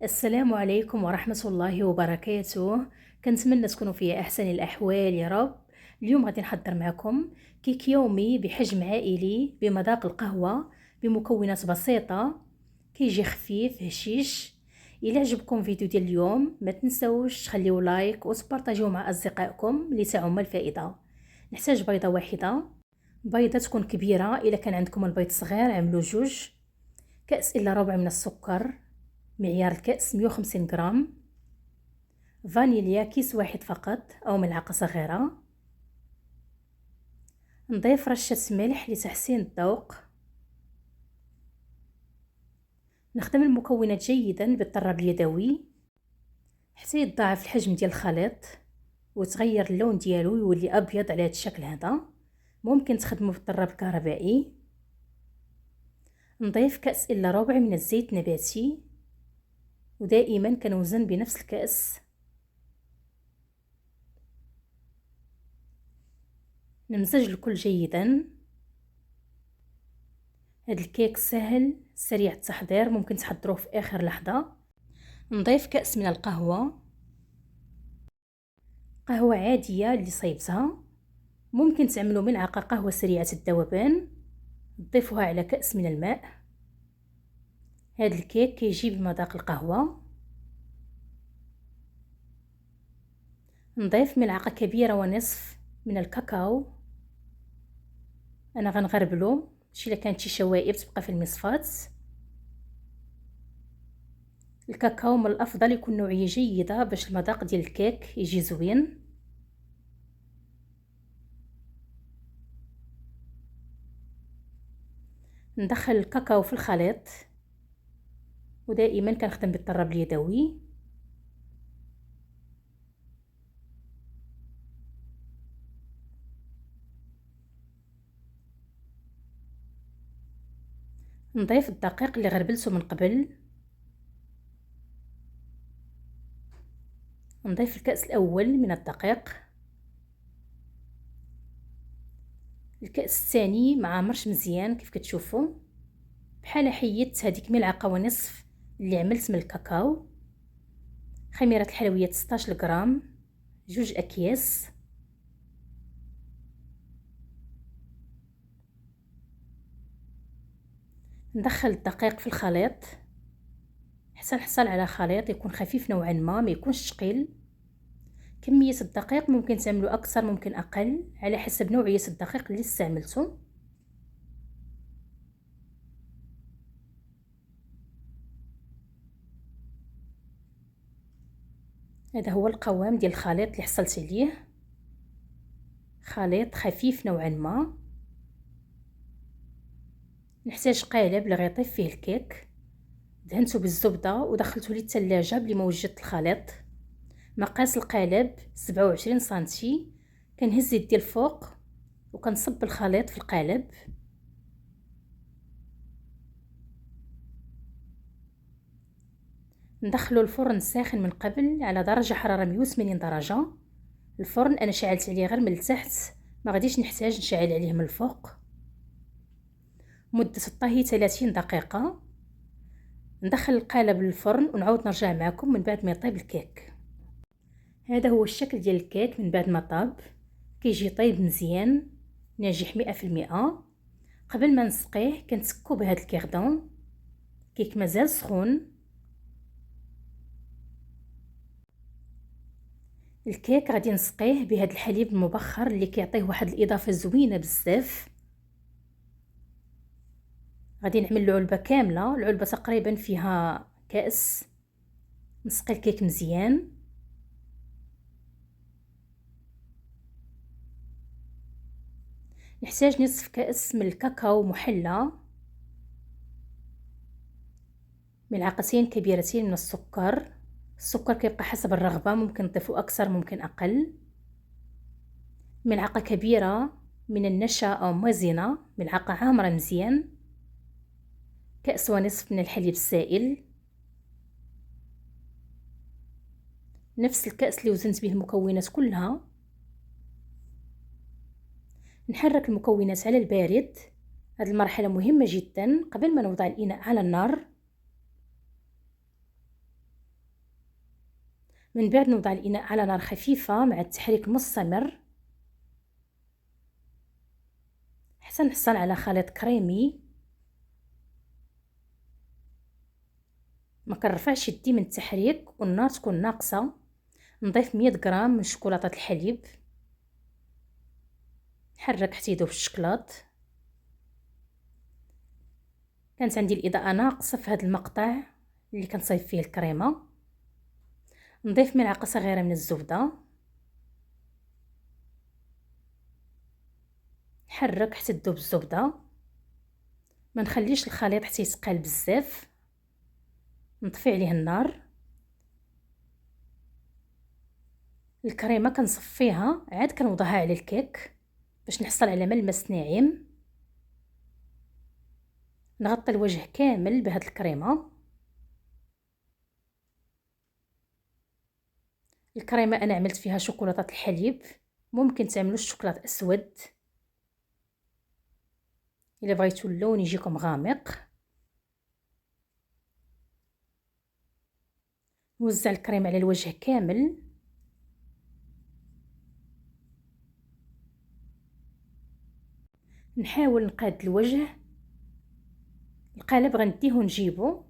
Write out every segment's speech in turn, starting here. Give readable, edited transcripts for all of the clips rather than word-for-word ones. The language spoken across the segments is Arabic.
السلام عليكم ورحمة الله وبركاته. كنتمنى تكونوا في أحسن الأحوال يا رب. اليوم غادي نحضر معكم كيك يومي بحجم عائلي بمذاق القهوة بمكونات بسيطة، كيجي خفيف هشيش. إلا عجبكم فيديو ديال اليوم ما تنسوش تخليو لايك وتبارطاجيو مع أصدقائكم اللي تعم الفائدة. نحتاج بيضة واحدة، بيضة تكون كبيرة، إلا كان عندكم البيض صغير عملوا جوج. كأس إلا ربع من السكر، معيار الكأس 150 غرام. فانيليا كيس واحد فقط أو ملعقة صغيرة. نضيف رشة ملح لتحسين الذوق. نخدم المكونات جيدا بالطراب اليدوي حتى يتضاعف الحجم ديال الخليط وتغير اللون ديالو يولي أبيض على هذا الشكل هذا. ممكن تخدمه بالطراب الكهربائي. نضيف كأس إلا ربع من الزيت النباتي، ودائما كنوزن بنفس الكأس. نمزج الكل جيدا. هذا الكيك سهل سريع التحضير، ممكن تحضروه في آخر لحظة. نضيف كأس من القهوة، قهوة عادية اللي صيبتها. ممكن تعملوا ملعقة قهوة سريعة الذوبان، تضيفوها على كأس من الماء. هذا الكيك كيجي بمذاق القهوة. نضيف ملعقة كبيرة ونصف من الكاكاو. أنا غنغربلو شي إلا كانت شي شوائب تبقى في المصفات. الكاكاو من الأفضل يكون نوعية جيدة باش المذاق ديال الكيك يجي زوين. ندخل الكاكاو في الخليط، ودائما كنخدم بالطراب اليدوي. نضيف الدقيق اللي غربلته من قبل. نضيف الكأس الأول من الدقيق. الكأس الثاني مع مرش مزيان كيف كتشوفوا. بحال حيدت هذيك ملعقة ونصف اللي عملت من الكاكاو. خميرة الحلويات 16 غرام، جوج أكياس. ندخل الدقيق في الخليط حتى نحصل على خليط يكون خفيف نوعا ما يكونش ثقيل. كمية الدقيق ممكن تعملوا أكثر ممكن أقل على حسب نوعية الدقيق اللي استعملته. هذا هو القوام ديال الخليط اللي حصلت عليه، خليط خفيف نوعا ما. نحتاج قالب اللي غيطيب فيه الكيك. دهنته بالزبدة ودخلته للثلاجة بلي ما وجدت الخليط. مقاس القالب 27 سنتي. كنهز يدي الفوق وكنصب الخليط في القالب. ندخلو الفرن ساخن من قبل على درجة حرارة 180 درجة. الفرن انا شعلت عليه غير من التحت، ما غاديش نحتاج نشعل عليه من الفوق. مدة الطهي 30 دقيقة. ندخل القالب للفرن ونعاود نرجع معكم من بعد ما يطيب الكيك. هذا هو الشكل ديال الكيك من بعد ما طاب. كيجي طيب مزيان ناجح 100%. قبل ما نسقيه كنسكو بهذا الكيردون. كيك مازال سخون. الكيك غادي نسقيه بهذا الحليب المبخر اللي كيعطيه واحد الاضافه زوينه بزاف. غادي نعمل علبه كامله، العلبه تقريبا فيها كاس. نسقي الكيك مزيان. نحتاج نصف كاس من الكاكاو محلى، ملعقتين كبيرتين من السكر. السكر كيبقى حسب الرغبه، ممكن نضيفو اكثر ممكن اقل. ملعقه كبيره من النشا او مازينه، ملعقه عامره مزيان. كاس ونصف من الحليب السائل، نفس الكاس اللي وزنت به المكونات كلها. نحرك المكونات على البارد. هذه المرحله مهمه جدا قبل ما نوضع الاناء على النار. من بعد نوضع الإناء على نار خفيفة مع التحريك المستمر حتى نحصل على خليط كريمي. ما كنرفعش يدي من التحريك والنار تكون ناقصة. نضيف 100 غرام من شوكولاتة الحليب، نحرك حتى يذوب الشكلاط. كانت عندي الإضاءة ناقصة في هذا المقطع اللي كنصايب فيه الكريمة. نضيف ملعقة صغيرة من الزبدة، نحرك حتى تذوب الزبدة. ما نخليش الخليط حتى يتقال بزاف، نطفي عليه النار. الكريمه كنصفيها عاد كنوضعها على الكيك باش نحصل على ملمس ناعم. نغطي الوجه كامل بهاد الكريمه. الكريمه انا عملت فيها شوكولاته الحليب، ممكن تعملوا الشوكولاط اسود الا بغيتوا اللون يجيكم غامق. نوزع الكريمه على الوجه كامل. نحاول نقاد الوجه. القالب غنديه ونجيبو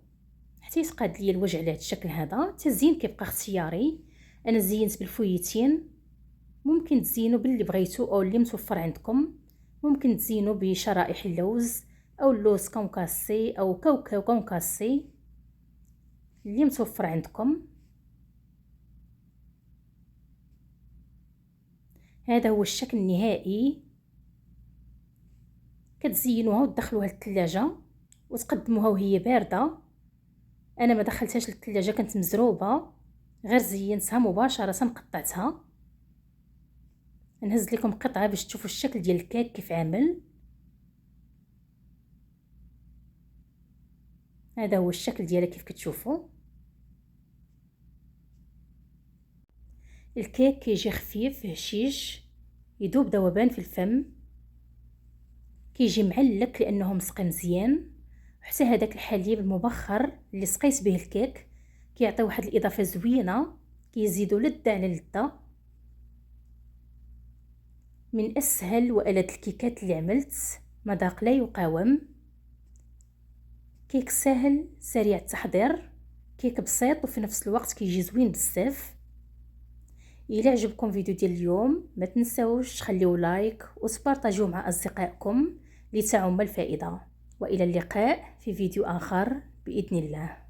حتى يتقاد ليا الوجه على هذا الشكل هذا. التزيين كيبقى اختياري، انا زينت بالفويتين، ممكن تزينوا باللي بغيتو او اللي متوفر عندكم. ممكن تزينوا بشرائح اللوز او اللوز كونكاسي او كاوكاو كونكاسي اللي متوفر عندكم. هذا هو الشكل النهائي. كتزينوها وتدخلوها للثلاجه وتقدموها وهي بارده. انا ما دخلتهاش للثلاجه، كانت مزروبه، غير زينتها مباشره قطعتها. نهز لكم قطعه باش تشوفوا الشكل ديال الكيك كيف عامل. هذا هو الشكل ديالها كيف كتشوفوا. الكيك كيجي خفيف هشيش، يذوب ذوبان في الفم، كيجي معلك لانه مسقي مزيان. حتى هذاك الحليب المبخر اللي سقيت به الكيك كيعطي واحد الاضافه زوينه، كيزيدوا لذه على لذه. من اسهل والذ الكيكات اللي عملت، مذاق لا يقاوم. كيك سهل سريع التحضير، كيك بسيط وفي نفس الوقت كيجي زوين بزاف. الى عجبكم فيديو ديال اليوم ما تنساوش تخليو لايك وتبارطاجيوه مع اصدقائكم لتعم الفائده. والى اللقاء في فيديو اخر باذن الله.